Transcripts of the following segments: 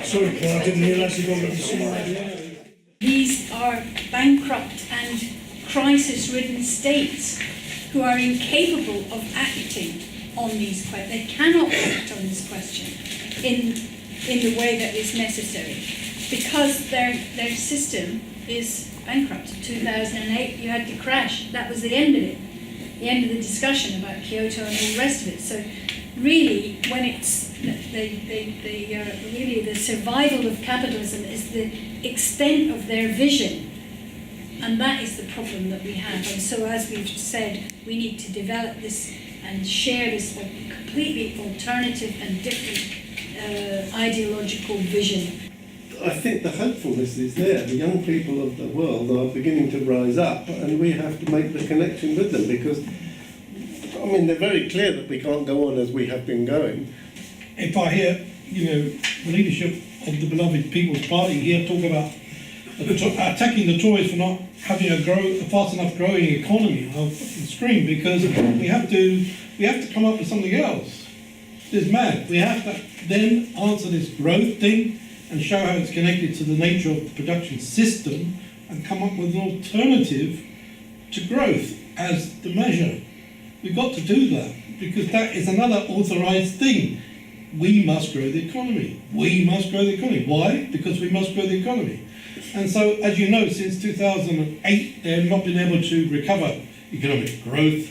Sorry, Paul, I didn't realise you'd already seen that. These are bankrupt and crisis-ridden states who are incapable of acting on these questions. They cannot act on this question in the way that is necessary because their system is bankrupt. In 2008, you had the crash. That was the end of it. The end of the discussion about Kyoto and all the rest of it. So really, when it's really the survival of capitalism is the extent of their vision, and that is the problem that we have. And so, as we've said, we need to develop this and share this completely alternative and different ideological vision. I think the hopefulness is there. The young people of the world are beginning to rise up, and we have to make the connection with them because, I mean, they're very clear that we can't go on as we have been going. If I hear, the leadership of the beloved People's Party here talk about attacking the Tories for not having a fast enough growing economy, I'll scream because we have to come up with something else. It's mad. We have to then answer this growth thing and show how it's connected to the nature of the production system and come up with an alternative to growth as the measure. We've got to do that because that is another authorised thing. We must grow the economy. We must grow the economy. Why? Because we must grow the economy. And so, as you know, since 2008, they have not been able to recover economic growth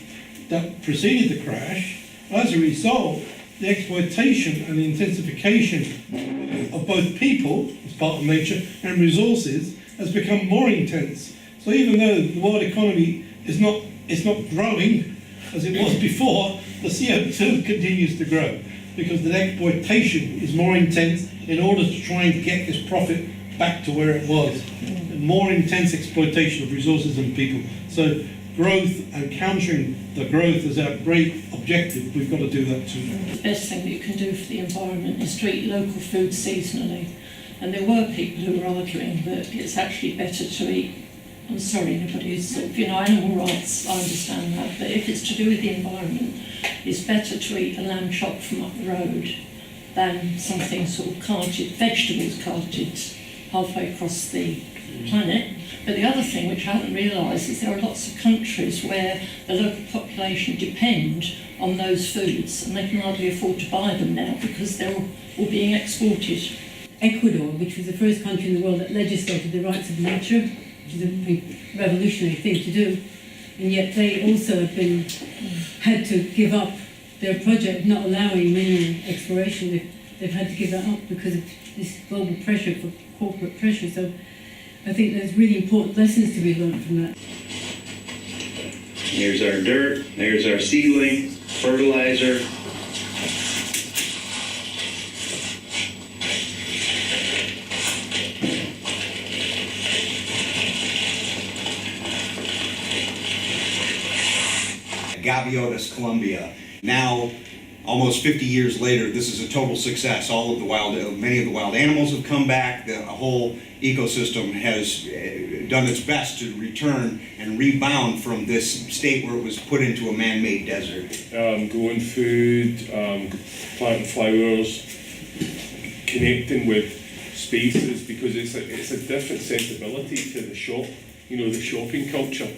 that preceded the crash. As a result, the exploitation and the intensification of both people, as part of nature, and resources has become more intense. So even though the world economy is not growing as it was before, the CO2 continues to grow because the exploitation is more intense in order to try and get this profit back to where it was. More intense exploitation of resources and people. So growth and countering the growth is our great objective. We've got to do that too. The best thing that you can do for the environment is to eat local food seasonally. And there were people who were arguing that it's actually better to eat, I'm sorry, anybody who's sort of, animal rights, I understand that, but if it's to do with the environment, it's better to eat a lamb chop from up the road than something sort of carted, vegetables carted halfway across the planet. But the other thing which I haven't realised is there are lots of countries where the local population depend on those foods and they can hardly afford to buy them now because they're all being exported. Ecuador, which was the first country in the world that legislated the rights of nature, which is a revolutionary thing to do, and yet they also have had to give up their project of not allowing mineral exploration. They've had to give that up because of this global pressure for corporate pressure. So I think there's really important lessons to be learned from that. There's our dirt, there's our seedling, fertilizer. Gaviotas Colombia. Now, almost 50 years later, this is a total success. Many of the wild animals have come back. The whole ecosystem has done its best to return and rebound from this state where it was put into a man-made desert. Growing food, planting flowers, connecting with spaces because it's a different sensibility to the shop. The shopping culture.